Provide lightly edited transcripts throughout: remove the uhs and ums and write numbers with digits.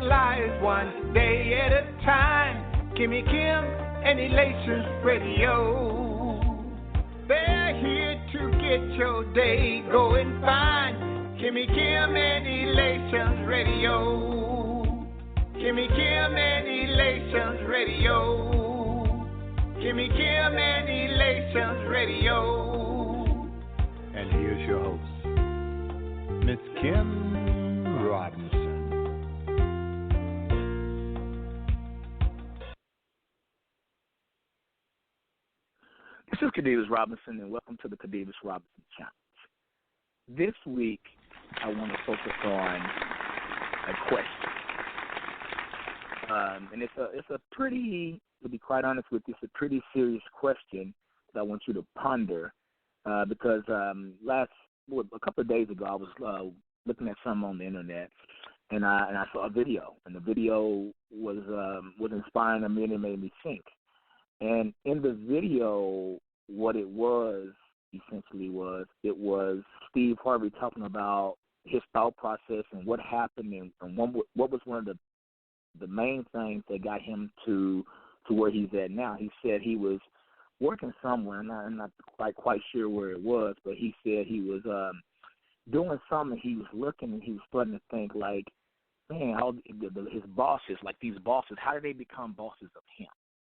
lives one day at a time. Kimmy Kim and Elations Radio. They're here to get your day going fine. Kimmy Kim and Elations Radio. Kimmy Kim and Elations Radio. Kimmy Kim and Elations Radio. And here's your host, Miss Kim Robinson. This is Khadevis Robinson, and welcome to the Khadevis Robinson Challenge. This week, I want to focus on a question. And it's a pretty, to be quite honest with you, it's a pretty serious question that I want you to ponder because a couple of days ago, I was looking at something on the internet, and I saw a video, and the video was inspiring to me, and it made me think. And in the video, what it was essentially was Steve Harvey talking about his thought process and what happened, and what was one of the main things that got him to where he's at now. He said he was working somewhere, and I'm not quite sure where it was, but he said he was doing something. He was looking, and he was starting to think like, man, how his bosses, like these bosses, how did they become bosses of him?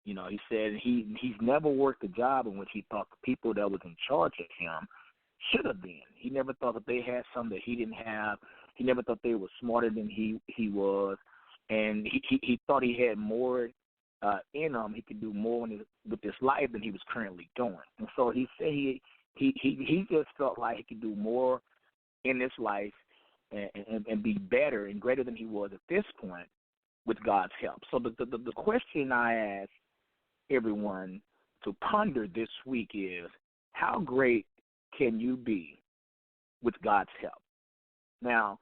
You know, he said he's never worked a job in which he thought the people that was in charge of him should have been. He never thought that they had something that he didn't have. He never thought they were smarter than he was. And he thought he had more in him. He could do more with his life than he was currently doing. And so he said he just felt like he could do more in this life and be better and greater than he was at this point with God's help. So the question I ask everyone to ponder this week is, how great can you be with God's help? Now,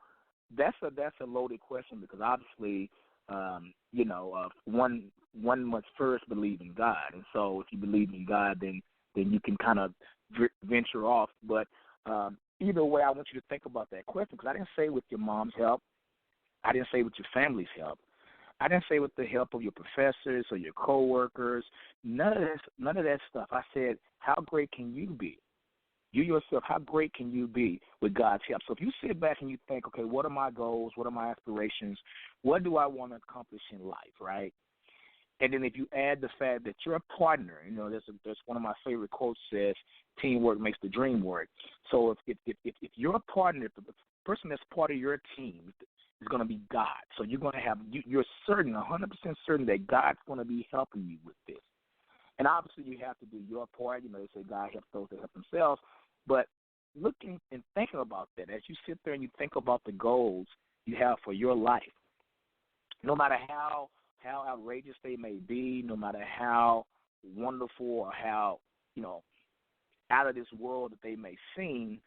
that's a loaded question because obviously, one must first believe in God, and so if you believe in God, then you can kind of venture off. But either way, I want you to think about that question because I didn't say with your mom's help, I didn't say with your family's help, I didn't say with the help of your professors or your coworkers, none of that stuff. I said, how great can you be? You yourself, how great can you be with God's help? So if you sit back and you think, okay, what are my goals? What are my aspirations? What do I want to accomplish in life, right? And then if you add the fact that you're a partner, there's one of my favorite quotes says, teamwork makes the dream work. So if you're a partner, if the person that's part of your team is going to be God. So you're going to have, you're certain, 100% certain that God's going to be helping you with this. And obviously you have to do your part. They say God helps those that help themselves. But looking and thinking about that, as you sit there and you think about the goals you have for your life, no matter how outrageous they may be, no matter how wonderful or how, out of this world that they may seem,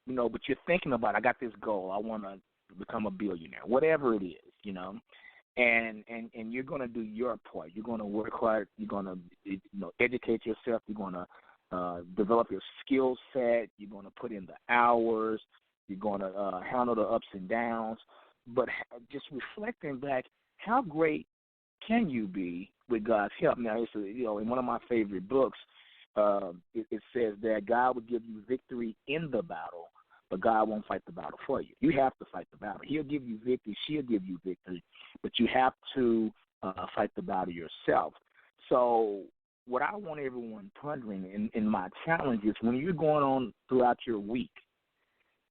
but you're thinking about, I got this goal. I want to become a billionaire, whatever it is, and you're going to do your part. You're going to work hard. You're going to, educate yourself. You're going to develop your skill set. You're going to put in the hours. You're going to handle the ups and downs. But just reflecting back, how great can you be with God's help? Now, it's in one of my favorite books, it says that God will give you victory in the battle, but God won't fight the battle for you. You have to fight the battle. He'll give you victory. She'll give you victory, but you have to fight the battle yourself. So what I want everyone pondering in my challenge is when you're going on throughout your week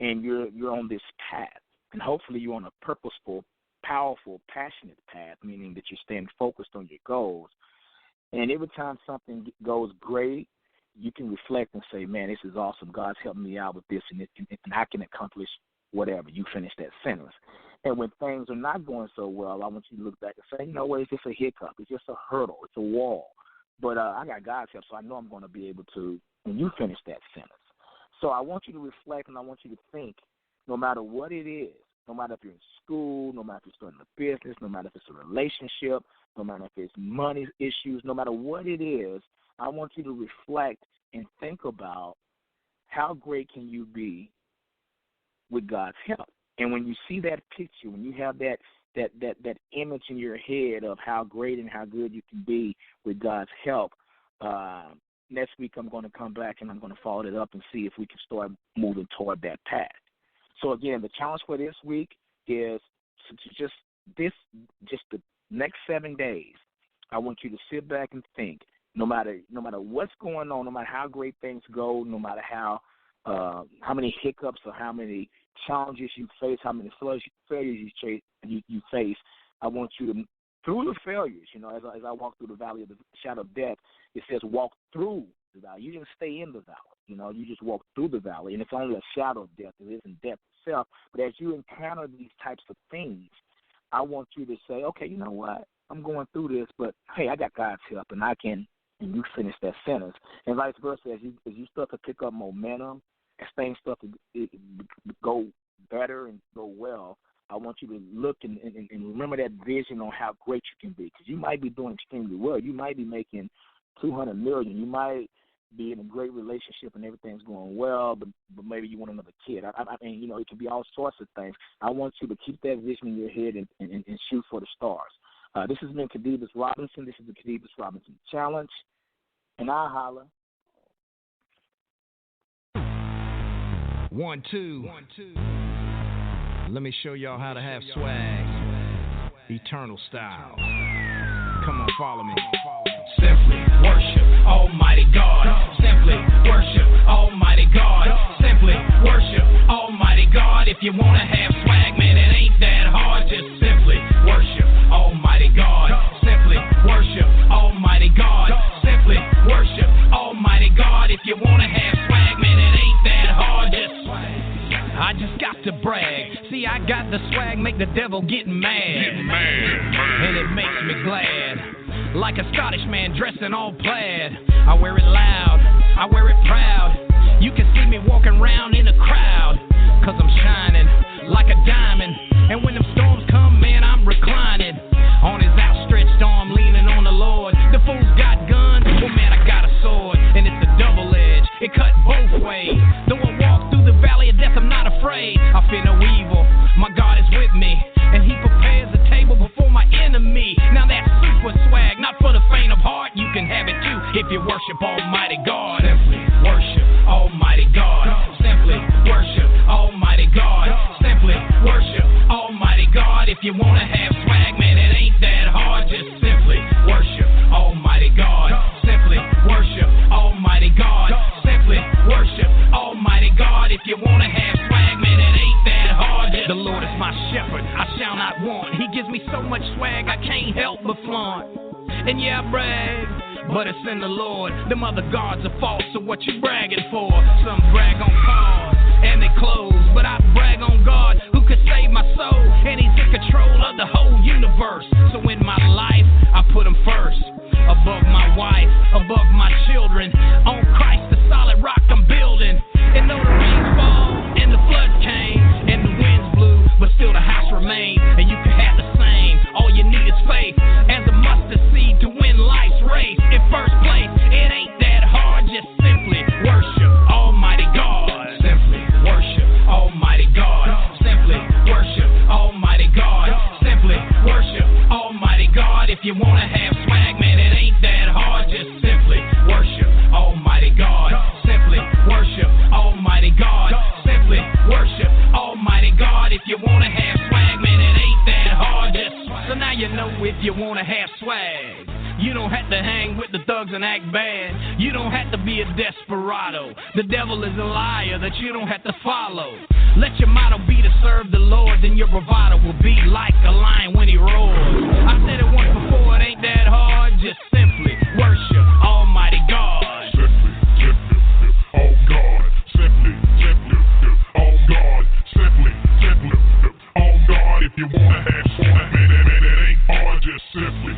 and you're on this path, and hopefully you're on a purposeful, powerful, passionate path, meaning that you're staying focused on your goals. And every time something goes great, you can reflect and say, man, this is awesome. God's helped me out with this, and I can accomplish whatever. You finish that sentence. And when things are not going so well, I want you to look back and say, what, it's just a hiccup. It's just a hurdle. It's a wall. But I got God's help, so I know I'm going to be able to, and you finish that sentence. So I want you to reflect, and I want you to think, no matter what it is, no matter if you're in school, no matter if you're starting a business, no matter if it's a relationship, no matter if it's money issues, no matter what it is, I want you to reflect and think about how great can you be with God's help. And when you see that picture, when you have that image in your head of how great and how good you can be with God's help, next week I'm going to come back and I'm going to follow it up and see if we can start moving toward that path. So again, the challenge for this week is just the next 7 days. I want you to sit back and think. No matter what's going on, no matter how great things go, no matter how many hiccups or how many challenges you face, how many failures you face, I want you to, through the failures, as I walk through the valley of the shadow of death, it says walk through the valley. You didn't stay in the valley. You just walk through the valley, and it's only a shadow of death. It isn't death itself. But as you encounter these types of things, I want you to say, okay, you know what? I'm going through this, but, hey, I got God's help, and I can, and you finish that sentence. And vice versa, as you start to pick up momentum, as things start to go better and go well, I want you to look and remember that vision on how great you can be, because you might be doing extremely well. You might be making $200 million. You might be in a great relationship and everything's going well, but maybe you want another kid. I mean, it can be all sorts of things. I want you to keep that vision in your head and shoot for the stars. This has been Khadevis Robinson. This is the Khadevis Robinson Challenge, and I holla. 1, 2. Let me show y'all how to have swag, eternal style. Come on, follow me. Simply worship Almighty God. Simply worship Almighty God. Simply worship Almighty God. If you want to have swag, man, it ain't that hard. Just simply worship Almighty God. Simply worship Almighty God. Simply worship Almighty God. If you want to have swag, man, it ain't that hard. I just got to brag. See, I got the swag, make the devil get mad. And it makes me glad. Like a Scottish man dressing all plaid. I wear it loud, I wear it proud. You can see me walking around in a crowd, 'cause I'm shining like a diamond. And when them storms come, man, I'm reclining on his outstretched arm, leaning on the Lord. The fool's got guns, well, man, I got a sword. And it's a double edge, it cut both ways. Though I walk through the valley of death, I'm not afraid. I fear no evil, my God is with me. And he prepares a table before my enemy. Now that's super swag, not for the faint of heart. You can have it too if you worship Almighty God. Simply worship Almighty God. Simply worship Almighty God. Simply worship Almighty God. If you want to have swag, man, it ain't that hard. Just simply worship Almighty God. Simply worship Almighty God. Simply worship Almighty God. If you want to have swag, man, it ain't that hard. The Lord is my shepherd, I shall not want. He gives me so much swag, I can't help but flaunt. And yeah, I brag, but it's in the Lord. Them other gods are false, so what you bragging for? Some brag on cars and their clothes, but I brag on God who could save my soul. And he's in control of the whole universe. So in my life, I put him first. Above my wife, above my children. On Christ, the solid rock I'm building. And though the rains fall and the flood came and the winds blew, but still the house remained. And you can have the same. All you need is faith as a mustard seed to win life's race. In first place, it ain't that hard. Just simply worship Almighty God. Simply worship Almighty God. Simply worship Almighty God. Simply worship Almighty God. If you want to have swag, man, it ain't that hard. Just simply worship Almighty God. Simply worship Almighty God. Simply worship Almighty God. If you want to have swag, man, it ain't that hard. So now you know if you want to have swag. You don't have to hang with the thugs and act bad. You don't have to be a desperado. The devil is a liar that you don't have to follow. Let your motto be to serve the Lord, then your bravado will be like a lion when he roars. I said it once before, it ain't that hard. Just simply worship Almighty God. Simply, oh God. Simply, oh God. Simply, oh God. If you wanna have swag, man, it ain't hard. Just simply,